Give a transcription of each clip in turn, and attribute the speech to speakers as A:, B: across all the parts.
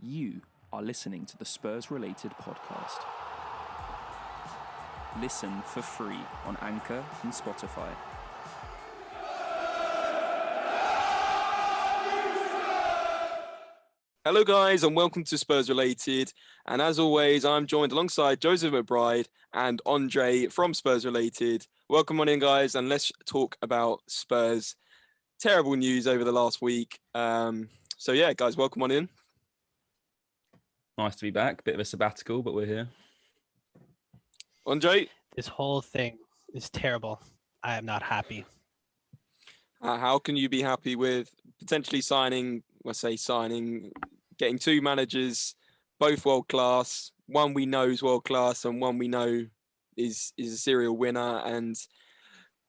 A: You are listening to the Spurs-Related podcast. Listen for free on Anchor and Spotify.
B: Hello guys and welcome to SpursRelated, and as always I'm joined alongside Joseph McBride and Andre from SpursRelated. Welcome on in guys, and let's talk about Spurs. Terrible news over the last week. So yeah guys, welcome on in.
C: Nice to be back. Bit of a sabbatical, but we're here.
B: Andre?
D: This whole thing is terrible. I am not happy.
B: How can you be happy with potentially getting two managers, both world class? One we know is world class, and one we know is a serial winner, and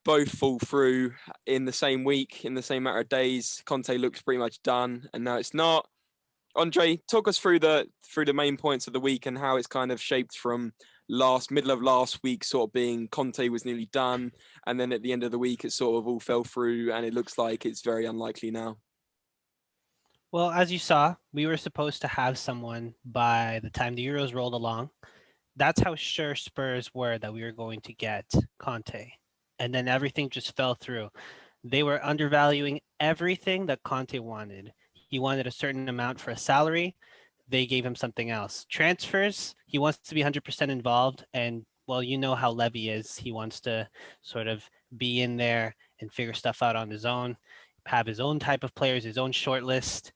B: both fall through in the same week, in the same matter of days. Conte looks pretty much done, and now it's not. Andre, talk us through the main points of the week and how it's kind of shaped from middle of last week sort of being Conte was nearly done, and then at the end of the week it sort of all fell through, and it looks like it's very unlikely now.
D: Well, as you saw, we were supposed to have someone by the time the Euros rolled along. That's how sure Spurs were that we were going to get Conte. And then everything just fell through. They were undervaluing everything that Conte wanted. He wanted a certain amount for a salary. They gave him something else. Transfers, he wants to be 100% involved. And, well, you know how Levy is. He wants to sort of be in there and figure stuff out on his own, have his own type of players, his own short list.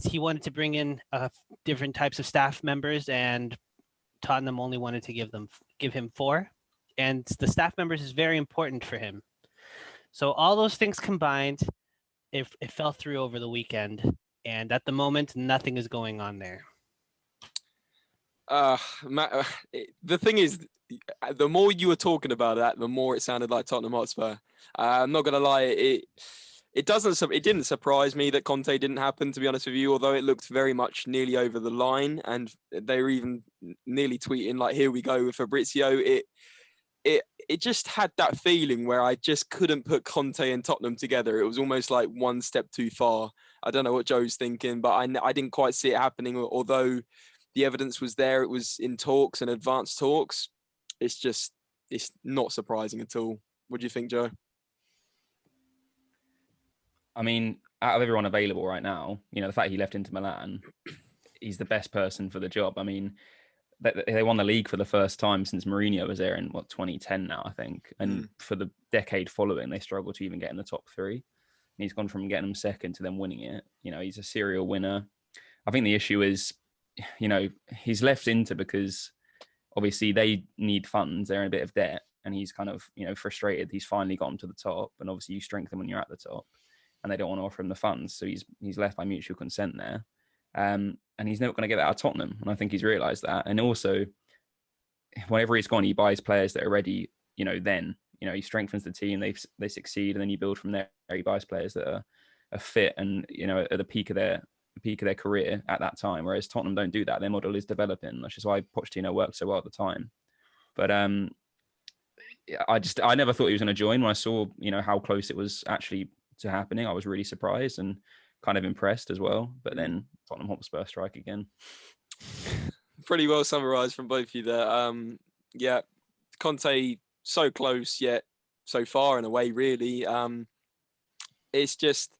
D: He wanted to bring in different types of staff members, and Tottenham only wanted to give him 4. And the staff members is very important for him. So all those things combined, it fell through over the weekend. And at the moment, nothing is going on there.
B: The thing is, the more you were talking about that, the more it sounded like Tottenham Hotspur. I'm not going to lie, it didn't surprise me that Conte didn't happen, to be honest with you, although it looked very much nearly over the line, and they were even nearly tweeting like, here we go with Fabrizio. It just had that feeling where I just couldn't put Conte and Tottenham together. It was almost like one step too far. I don't know what Joe's thinking, but I didn't quite see it happening, although the evidence was there. It was in talks and advanced talks. It's not surprising at all. What do you think, Joe?
C: I mean, out of everyone available right now, the fact he left Inter Milan, he's the best person for the job. I mean, they won the league for the first time since Mourinho was there in 2010 now, I think. And for the decade following, they struggled to even get in the top 3. And he's gone from getting them second to them winning it. He's a serial winner. I think the issue is, he's left Inter because obviously they need funds. They're in a bit of debt, and he's kind of, frustrated. He's finally got them to the top, and obviously you strengthen when you're at the top, and they don't want to offer him the funds. So he's left by mutual consent there. And he's never going to get that out of Tottenham. And I think he's realised that. And also, whenever he's gone, he buys players that are ready, then. He strengthens the team, they succeed, and then you build from there. He buys players that are fit and, at the peak of their career at that time. Whereas Tottenham don't do that. Their model is developing. That's just why Pochettino worked so well at the time. But I never thought he was going to join. When I saw, how close it was actually to happening, I was really surprised and kind of impressed as well. But then Tottenham Hotspur strike again.
B: Pretty well summarised from both of you there. Conte so close yet so far in a way, really. It's just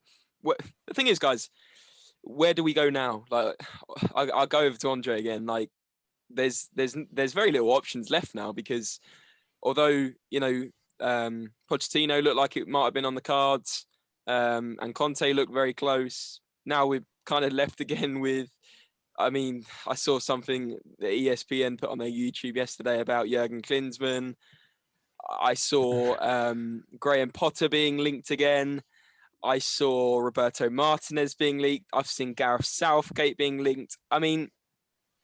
B: the thing is, guys, where do we go now? Like, I'll go over to Andre again. Like, there's very little options left now, because although Pochettino looked like it might have been on the cards, and Conte looked very close. Now we're kind of left again with, I saw something that ESPN put on their YouTube yesterday about Jurgen Klinsmann. I saw Graham Potter being linked again. I saw Roberto Martinez being linked. I've seen Gareth Southgate being linked.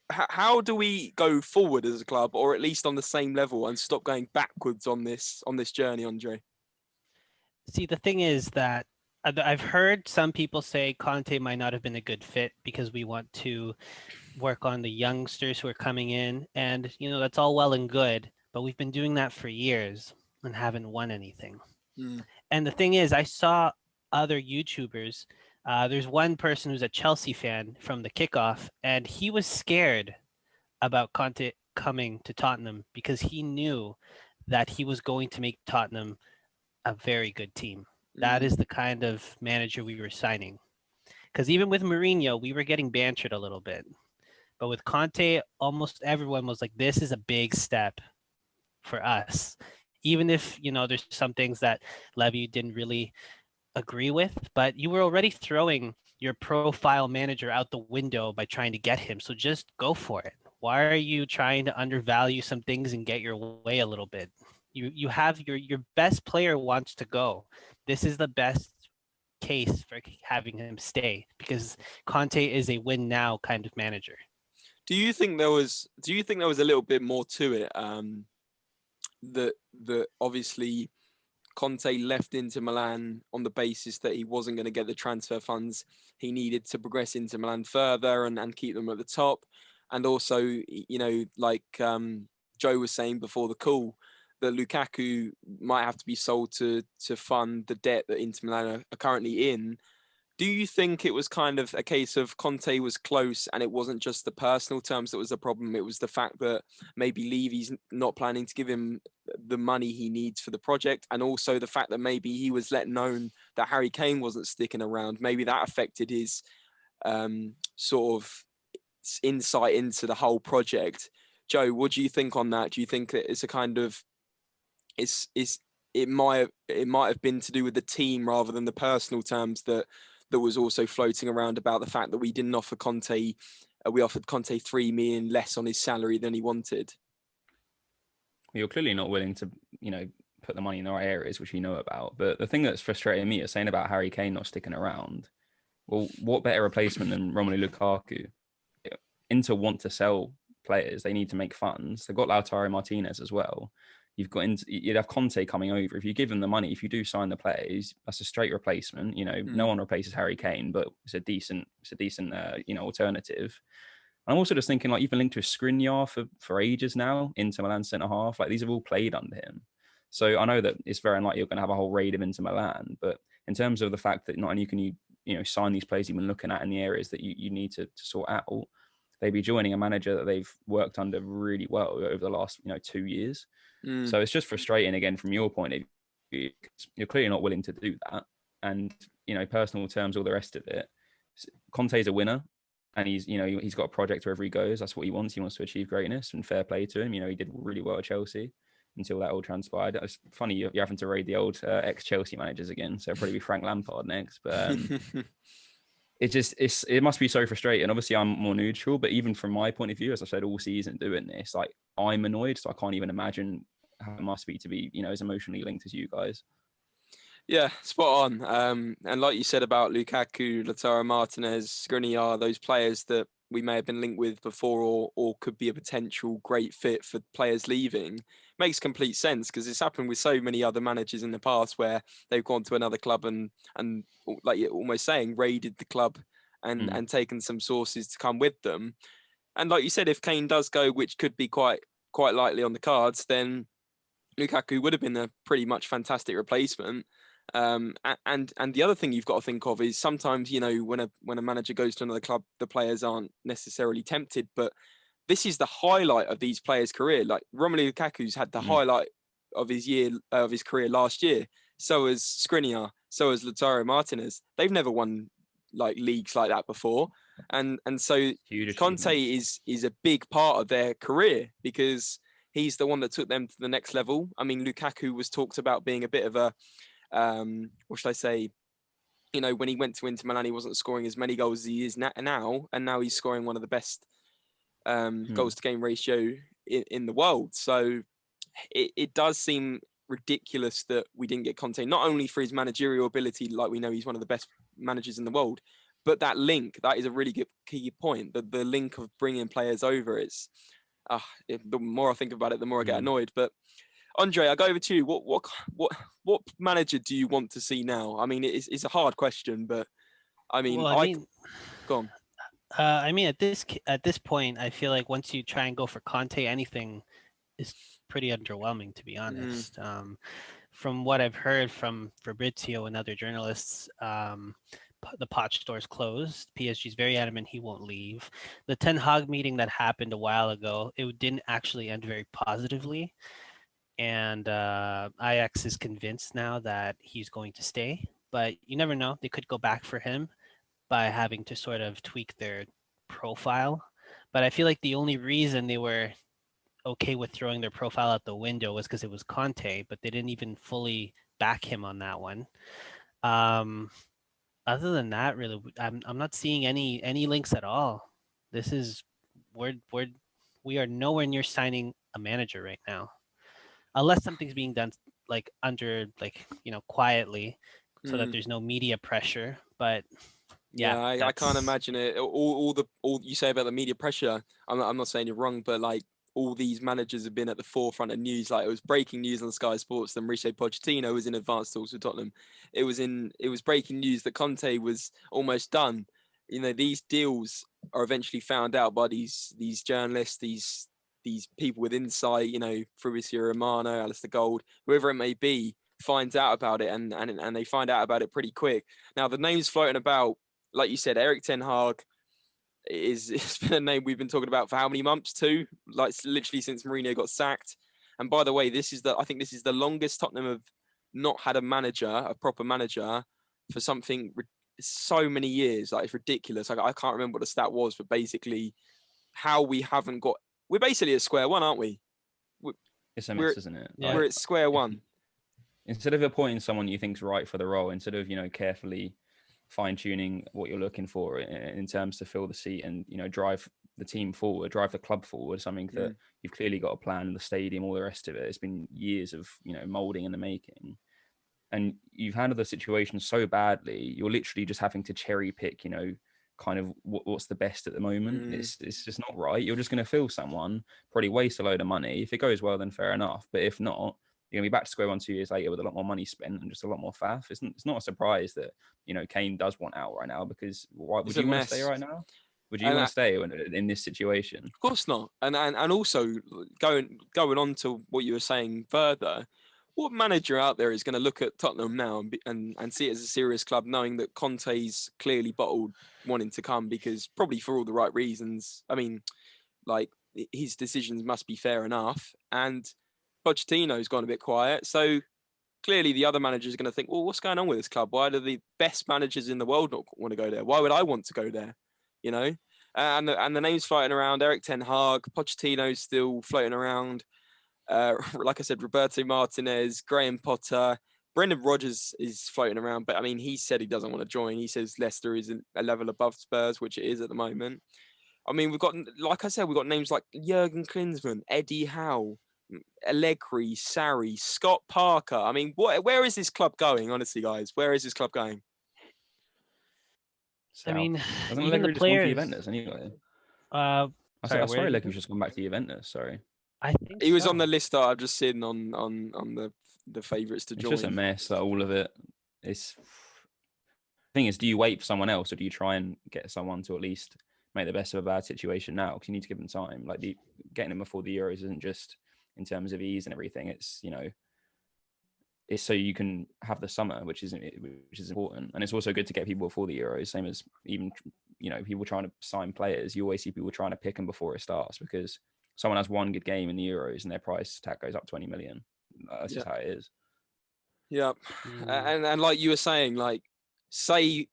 B: How do we go forward as a club, or at least on the same level, and stop going backwards on this journey, Andre?
D: See, the thing is that I've heard some people say Conte might not have been a good fit because we want to work on the youngsters who are coming in. And, that's all well and good, but we've been doing that for years and haven't won anything. And the thing is, I saw other YouTubers There's one person who's a Chelsea fan from the kickoff, and he was scared about Conte coming to Tottenham because he knew that he was going to make Tottenham a very good team. That is the kind of manager we were signing. Because even with Mourinho, we were getting bantered a little bit. But with Conte, almost everyone was like, this is a big step for us. Even if, there's some things that Levy didn't really agree with, but you were already throwing your profile manager out the window by trying to get him. So just go for it. Why are you trying to undervalue some things and get your way a little bit? You have your best player wants to go. This is the best case for having him stay because Conte is a win now kind of manager.
B: Do you think there was a little bit more to it? That obviously Conte left Inter Milan on the basis that he wasn't going to get the transfer funds he needed to progress Inter Milan further and keep them at the top. And also, like Joe was saying before the call, that Lukaku might have to be sold to fund the debt that Inter Milan are currently in. Do you think it was kind of a case of Conte was close and it wasn't just the personal terms that was the problem? It was the fact that maybe Levy's not planning to give him the money he needs for the project, and also the fact that maybe he was let known that Harry Kane wasn't sticking around. Maybe that affected his sort of insight into the whole project. Joe, what do you think on that? Do you think that it's a kind of it might have been to do with the team rather than the personal terms that was also floating around about the fact that we didn't offer Conte, we offered Conte 3 million less on his salary than he wanted?
C: Well, you're clearly not willing to, put the money in the right areas, which you know about. But the thing that's frustrating me is saying about Harry Kane not sticking around. Well, what better replacement than Romelu Lukaku? Inter want to sell players. They need to make funds. They've got Lautaro Martinez as well. You'd have Conte coming over. If you give them the money, if you do sign the players, that's a straight replacement. No one replaces Harry Kane, but it's a decent alternative. I'm also just thinking, like, you've been linked to Skriniar for ages now, Inter Milan centre half. Like, these have all played under him. So I know that it's very unlikely you're going to have a whole raid of Inter Milan, but in terms of the fact that not only can you sign these players you've been looking at in the areas that you need to sort out, they'd be joining a manager that they've worked under really well over the last 2 years. So it's just frustrating again from your point of view. You're clearly not willing to do that, and personal terms, all the rest of it. Conte's a winner, and he's got a project wherever he goes. That's what he wants. He wants to achieve greatness, and fair play to him. He did really well at Chelsea until that all transpired. It's funny you're having to raid the old ex-Chelsea managers again, so it'll probably be Frank Lampard next. But it must be so frustrating. Obviously, I'm more neutral, but even from my point of view, as I've said all season doing this, like, I'm annoyed, so I can't even imagine how it must be to be, as emotionally linked as you guys.
B: Yeah, spot on. And like you said about Lukaku, Lautaro Martinez, Skriniar, those players that we may have been linked with before or could be a potential great fit for players leaving, makes complete sense because it's happened with so many other managers in the past where they've gone to another club and like you're almost saying, raided the club and taken some sources to come with them. And like you said, if Kane does go, which could be quite likely on the cards, then Lukaku would have been a pretty much fantastic replacement. And the other thing you've got to think of is sometimes, when a manager goes to another club, the players aren't necessarily tempted, but this is the highlight of these players' career. Like Romelu Lukaku's had the highlight of his career last year. So has Skriniar, so has Lautaro Martinez. They've never won like leagues like that before. And so Conte is a big part of their career because he's the one that took them to the next level. I mean, Lukaku was talked about being a bit of a, what should I say? When he went to Inter Milan, he wasn't scoring as many goals as he is now, and now he's scoring one of the best goals to game ratio in the world. So it does seem ridiculous that we didn't get Conte, not only for his managerial ability, like we know he's one of the best managers in the world, but that link, that is a really good key point. The link of bringing players over, the more I think about it, the more I get annoyed. But Andre, I'll go over to you. What manager do you want to see now? I mean, it's a hard question, but I mean, go on.
D: I mean, at this point, I feel like once you try and go for Conte, anything is pretty underwhelming, to be honest. From what I've heard from Fabrizio and other journalists, the Poch door's closed. PSG is very adamant he won't leave. The Ten Hag meeting that happened a while ago, it didn't actually end very positively. And Ajax is convinced now that he's going to stay. But you never know. They could go back for him by having to sort of tweak their profile. But I feel like the only reason they were okay with throwing their profile out the window was because it was Conte, but they didn't even fully back him on that one. Other than that, really, I'm not seeing any links at all. This is we are nowhere near signing a manager right now, unless something's being done like under quietly, so that there's no media pressure. But yeah,
B: I can't imagine it. All you say about the media pressure, I'm not saying you're wrong, but like all these managers have been at the forefront of news. Like it was breaking news on Sky Sports that Mauricio Pochettino was in advanced talks with Tottenham. It was breaking news that Conte was almost done. You know, these deals are eventually found out by these journalists, these people with insight, you know, Fabrizio Romano, Alistair Gold, whoever it may be, finds out about it and they find out about it pretty quick. Now the names floating about, like you said, Erik Ten Hag it's been a name we've been talking about for how many months too? Like literally since Mourinho got sacked. And by the way, I think this is the longest Tottenham have not had a proper manager for something so many years. Like it's ridiculous. I can't remember what the stat was, but basically how we haven't got, we're basically at square one, aren't we?
C: It's a mess, isn't it?
D: Yeah.
B: We're at square one.
C: Instead of appointing someone you think's right for the role, instead of, carefully fine-tuning what you're looking for in terms to fill the seat and drive the team forward, drive the club forward, something that you've clearly got a plan, the stadium, all the rest of it. It's been years of molding in the making, and you've handled the situation so badly. You're literally just having to cherry pick kind of what's the best at the moment. It's just not right. You're just going to fill someone, probably waste a load of money. If it goes well, then fair enough, but if not, you're going to be back to square one 2 years later with a lot more money spent and just a lot more faff. It's not a surprise that, Kane does want out right now, because why would you want to stay right now? Would you want to stay in this situation?
B: Of course not. And also going on to what you were saying further, what manager out there is going to look at Tottenham now and see it as a serious club, knowing that Conte's clearly bottled wanting to come, because probably for all the right reasons. I mean, like his decisions must be fair enough. And Pochettino's gone a bit quiet. So clearly the other managers are going to think, well, what's going on with this club? Why do the best managers in the world not want to go there? Why would I want to go there? And the names floating around, Erik Ten Hag, Pochettino's still floating around. Like I said, Roberto Martinez, Graham Potter, Brendan Rodgers is floating around. But I mean, he said he doesn't want to join. He says Leicester is a level above Spurs, which it is at the moment. I mean, we've got names like Jurgen Klinsmann, Eddie Howe, Allegri, Sarri, Scott Parker. I mean, where is this club going? Honestly, guys, where is this club going?
D: I mean,
C: Hasn't
D: even
C: Allegri
D: the
C: just gone to
D: players.
C: Juventus anyway?
D: I
C: I swear Allegri's just gone back to Juventus. Sorry,
D: I think
B: He was
D: so.
B: on the list that I've just seen on the favourites to
C: it's
B: join.
C: just a mess. Like, all of it. It's thing is, do you wait for someone else, or do you try and get someone to at least make the best of a bad situation now? Because you need to give them time. Like getting them before the Euros isn't just in terms of ease and everything. It's it's so you can have the summer, which is important, and it's also good to get people before the Euros. Same as even people trying to sign players. You always see people trying to pick them before it starts, because someone has one good game in the Euros and their price tag goes up 20 million. That's just how it is.
B: Yeah, and like you were saying, like say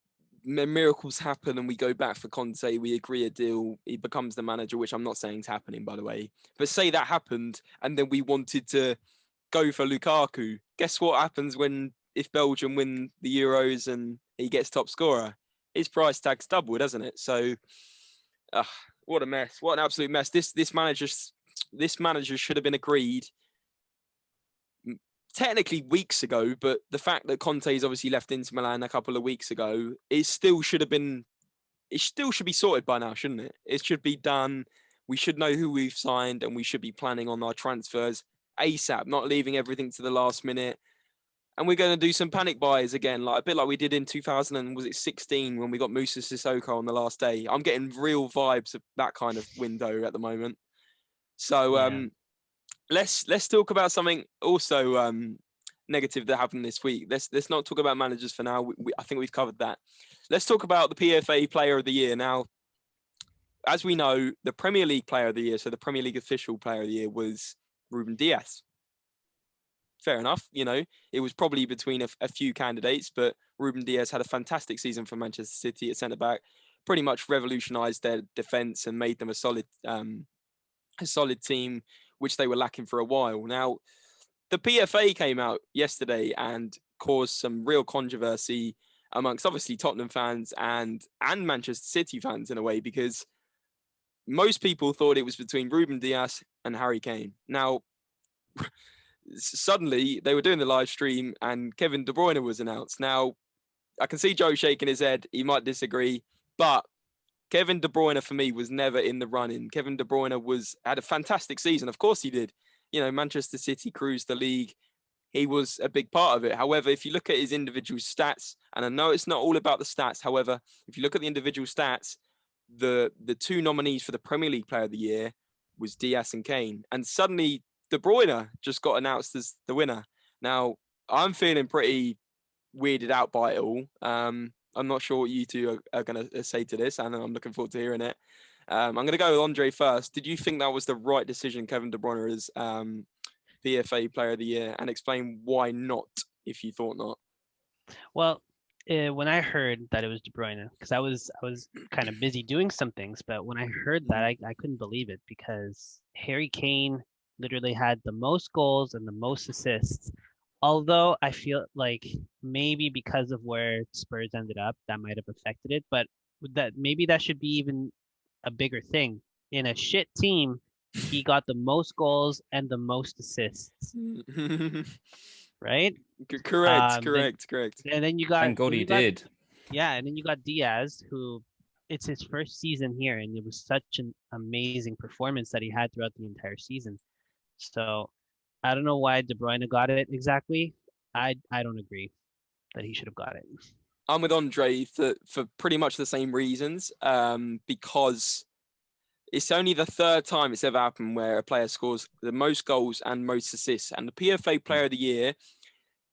B: miracles happen and we go back for Conte, we agree a deal, he becomes the manager, which I'm not saying is happening, by the way. But say that happened, and then we wanted to go for Lukaku. Guess what happens if Belgium win the Euros and he gets top scorer? His price tag's doubled, hasn't it? So, what a mess! What an absolute mess! This manager should have been agreed technically weeks ago, but the fact that Conte's obviously left Inter Milan a couple of weeks ago, it still should be sorted by now, shouldn't it? It should be done. We should know who we've signed, and we should be planning on our transfers ASAP, not leaving everything to the last minute. And we're going to do some panic buys again, like a bit like we did in 2016 when we got Moussa Sissoko on the last day. I'm getting real vibes of that kind of window at the moment. So let's talk about something also negative that happened this week. Let's not talk about managers for now. I think we've covered that. let's talk about the PFA Player of the Year. Now, as we know, the Premier League Player of the Year, so the Premier League official Player of the Year was Ruben Dias. Fair enough. It was probably between a few candidates, but Ruben Dias had a fantastic season for Manchester City at centre-back, pretty much revolutionised their defence and made them a solid team, which they were lacking for a while. Now, the PFA came out yesterday and caused some real controversy amongst obviously Tottenham fans and Manchester City fans in a way, because most people thought it was between Ruben Dias and Harry Kane. Now, suddenly they were doing the live stream and Kevin De Bruyne was announced. Now, I can see Joe shaking his head. He might disagree, but Kevin De Bruyne for me was never in the running. Kevin De Bruyne had a fantastic season. Of course he did. Manchester City cruised the league. He was a big part of it. However, if you look at his individual stats, and I know it's not all about the stats. However, if you look at the individual stats, the two nominees for the Premier League Player of the Year was Dias and Kane. And suddenly De Bruyne just got announced as the winner. Now, I'm feeling pretty weirded out by it all. I'm not sure what you two are going to say to this, and I'm looking forward to hearing it. I'm going to go with Andre first. Did you think that was the right decision, Kevin De Bruyne, as PFA Player of the Year, and explain why not, if you thought not?
D: Well, when I heard that it was De Bruyne, because I was kind of busy doing some things, but when I heard that, I couldn't believe it, because Harry Kane literally had the most goals and the most assists. Although I feel like maybe because of where Spurs ended up, that might have affected it, but maybe that should be even a bigger thing. In a shit team, he got the most goals and the most assists. Right?
B: Correct.
D: And then you got.
C: Thank God he did.
D: Yeah, and then you got Diaz, who it's his first season here, and it was such an amazing performance that he had throughout the entire season. So I don't know why De Bruyne got it exactly. I don't agree that he should have got it.
B: I'm with Andre for pretty much the same reasons, because it's only the third time it's ever happened where a player scores the most goals and most assists. And the PFA Player of the Year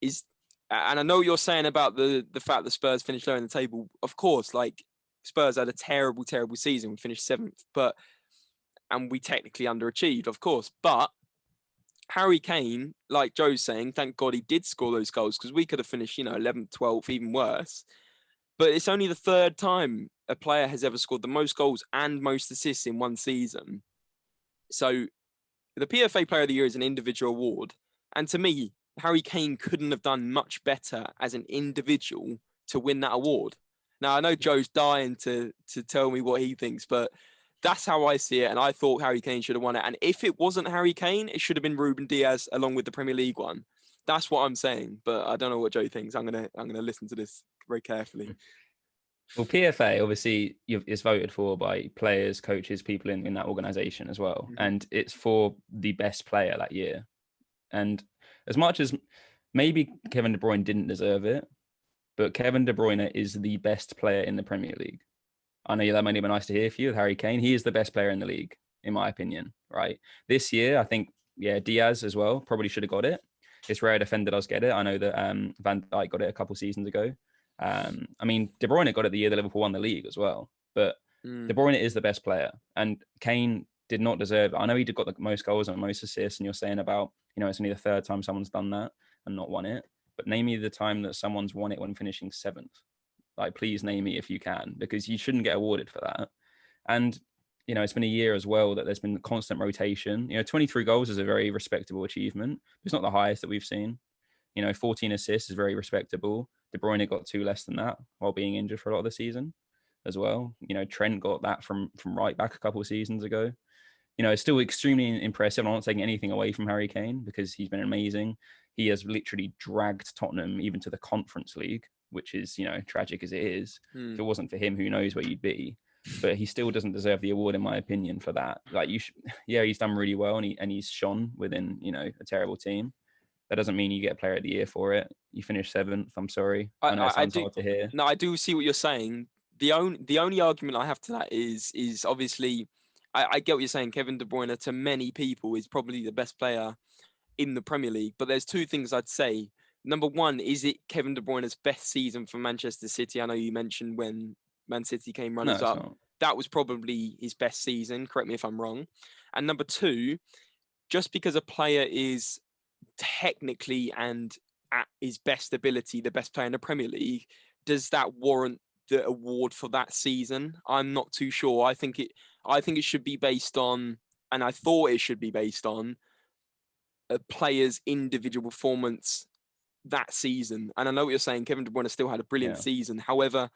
B: is, and I know what you're saying about the fact that Spurs finished low in the table. Of course, like, Spurs had a terrible season. We finished 7th, and we technically underachieved, of course. But Harry Kane, like Joe's saying, thank God he did score those goals, because we could have finished, 11th, 12th, even worse. But it's only the third time a player has ever scored the most goals and most assists in one season. So the PFA Player of the Year is an individual award. And to me, Harry Kane couldn't have done much better as an individual to win that award. Now, I know Joe's dying to tell me what he thinks, but that's how I see it. And I thought Harry Kane should have won it. And if it wasn't Harry Kane, it should have been Ruben Dias along with the Premier League one. That's what I'm saying. But I don't know what Joe thinks. I'm gonna listen to this very carefully.
C: Well, PFA obviously is voted for by players, coaches, people in that organisation as well, and it's for the best player that year. And as much as maybe Kevin De Bruyne didn't deserve it, but Kevin De Bruyne is the best player in the Premier League. I know that might be nice to hear for you with Harry Kane. He is the best player in the league, in my opinion, right? This year, I think, Diaz as well probably should have got it. It's rare a defender does get it. I know that Van Dijk got it a couple seasons ago. I mean, De Bruyne got it the year that Liverpool won the league as well. But De Bruyne is the best player. And Kane did not deserve it. I know he got the most goals and most assists. And you're saying about, it's only the third time someone's done that and not won it. But name me the time that someone's won it when finishing 7th. Like, please name me if you can, because you shouldn't get awarded for that. And, it's been a year as well that there's been constant rotation. 23 goals is a very respectable achievement. It's not the highest that we've seen. 14 assists is very respectable. De Bruyne got 2 less than that while being injured for a lot of the season as well. Trent got that from right back a couple of seasons ago. It's still extremely impressive. I'm not taking anything away from Harry Kane because he's been amazing. He has literally dragged Tottenham even to the Conference League, which is, tragic as it is. If it wasn't for him, who knows where you'd be. But he still doesn't deserve the award, in my opinion, for that. Like, he's done really well and he's shone within, a terrible team. That doesn't mean you get Player of the Year for it. You finish 7th. I'm sorry. I know it sounds hard to hear.
B: No, I do see what you're saying. The only argument I have to that is obviously, I get what you're saying. Kevin De Bruyne, to many people, is probably the best player in the Premier League. But there's 2 things I'd say. number one, is it Kevin De Bruyne's best season for Manchester City? I know you mentioned when Man City came
C: No,
B: runners
C: it's
B: up.
C: not.
B: That was probably his best season. Correct me if I'm wrong. And number two, just because a player is technically and at his best ability the best player in the Premier League, does that warrant the award for that season? I'm not too sure. I think it should be based on, and I thought it should be based on, a player's individual performance that season. And I know what you're saying. Kevin De Bruyne still had a brilliant
C: Yeah.
B: season. However,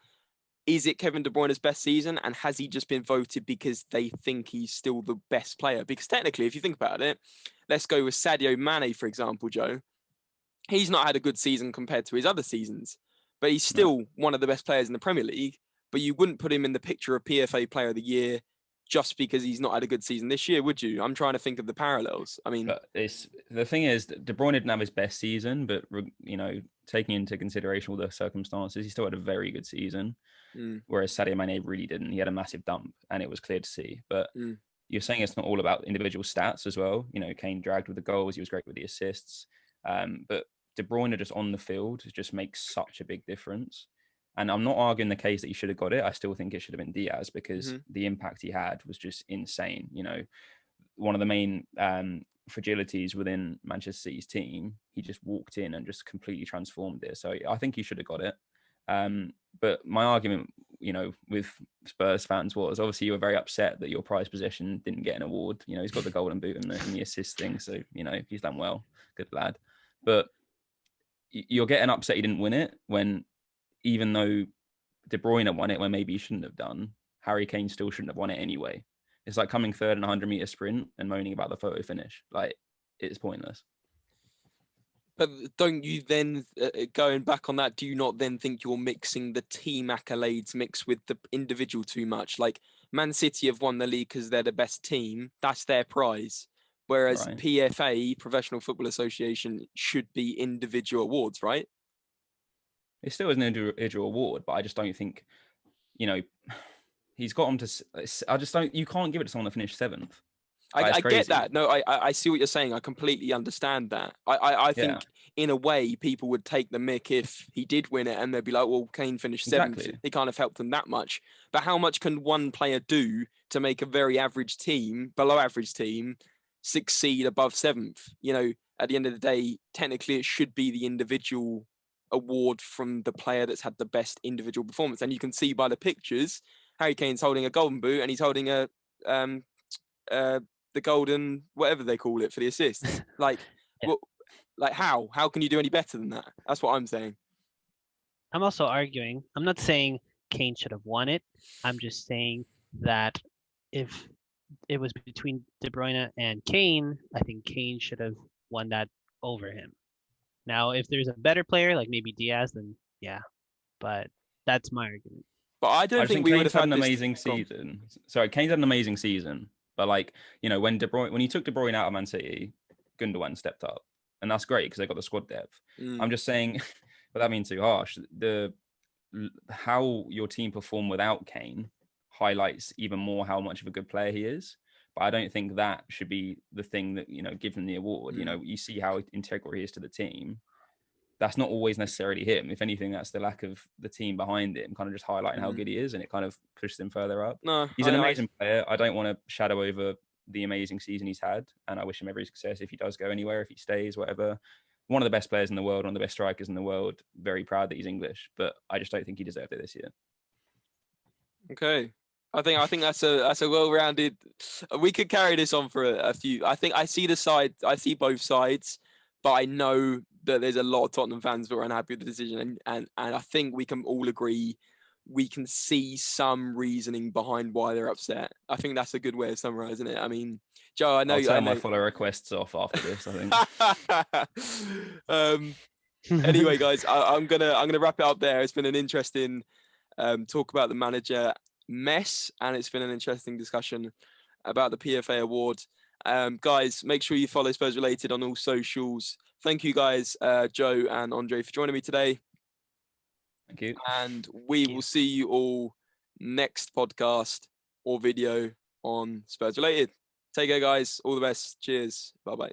B: is it Kevin De Bruyne's best season? And has he just been voted because they think he's still the best player? Because technically, if you think about it, let's go with Sadio Mane, for example, Joe. He's not had a good season compared to his other seasons, but he's still one of the best players in the Premier League. But you wouldn't put him in the picture of PFA Player of the Year just because he's not had a good season this year, would you? I'm trying to think of the parallels. I mean,
C: But the thing is, De Bruyne didn't have his best season, but taking into consideration all the circumstances, he still had a very good season. Whereas Sadio Mane really didn't. He had a massive dump, and it was clear to see. But you're saying it's not all about individual stats as well. Kane dragged with the goals. He was great with the assists. But De Bruyne just on the field just makes such a big difference. And I'm not arguing the case that he should have got it. I still think it should have been Diaz because the impact he had was just insane. One of the main fragilities within Manchester City's team, he just walked in and just completely transformed it. So I think he should have got it. But my argument, with Spurs fans was obviously you were very upset that your prized possession didn't get an award. He's got the golden boot and the assist thing. So, he's done well. Good lad. But you're getting upset he didn't win it when, even though De Bruyne won it when maybe he shouldn't have done, Harry Kane still shouldn't have won it anyway. It's like coming third in a 100-meter sprint and moaning about the photo finish. Like, it's pointless.
B: But don't you then, going back on that, do you not then think you're mixing the team accolades mixed with the individual too much? Like, Man City have won the league because they're the best team. That's their prize. Whereas
C: Right.
B: PFA, Professional Football Association, should be individual awards, right?
C: It still is an individual award, but I just don't think, he's got him to. I just don't. You can't give it to someone that finished seventh.
B: I get that. No, I see what you're saying. I completely understand that. I think in a way people would take the mick if he did win it and they'd be like, well, Kane finished seventh.
C: Exactly.
B: He can't have helped them that much. But how much can one player do to make a very average team, below average team, succeed above seventh? At the end of the day, technically it should be the individual award from the player that's had the best individual performance. And you can see by the pictures, Harry Kane's holding a golden boot and he's holding the golden, whatever they call it, for the assists. Like, how can you do any better than that? That's what I'm saying.
D: I'm also arguing. I'm not saying Kane should have won it. I'm just saying that if it was between De Bruyne and Kane, I think Kane should have won that over him. Now, if there's a better player, like maybe Diaz, then yeah. But that's my argument.
B: But I don't think we would have
C: had
B: had
C: an
B: this
C: amazing season. Sorry, Kane's had an amazing season. But when you took De Bruyne out of Man City, Gundogan stepped up, and that's great because they got the squad depth. I'm just saying, without being too harsh, how your team performed without Kane highlights even more how much of a good player he is. But I don't think that should be the thing that give him the award. You see how integral he is to the team. That's not always necessarily him. If anything, that's the lack of the team behind him, kind of just highlighting how good he is, and it kind of pushes him further up.
B: No,
C: he's an amazing player. I don't want to shadow over the amazing season he's had, and I wish him every success if he does go anywhere, if he stays, whatever. One of the best players in the world, one of the best strikers in the world. Very proud that he's English, but I just don't think he deserved it this year.
B: Okay. I think that's a well-rounded. We could carry this on for a few. I think I see both sides, but I know that there's a lot of Tottenham fans who are unhappy with the decision, and I think we can all agree we can see some reasoning behind why they're upset. I think that's a good way of summarising it. I mean, Joe, I know
C: I'll turn
B: my
C: follow requests off after this, I think.
B: Anyway, guys, I'm gonna wrap it up there. It's been an interesting talk about the manager mess, and it's been an interesting discussion about the PFA award. Guys, make sure you follow Spurs Related on all socials. Thank you guys, Joe and Andre, for joining me today.
C: Thank you.
B: And we will see you all next podcast or video on Spurs Related. Take care, guys. All the best. Cheers. Bye-bye.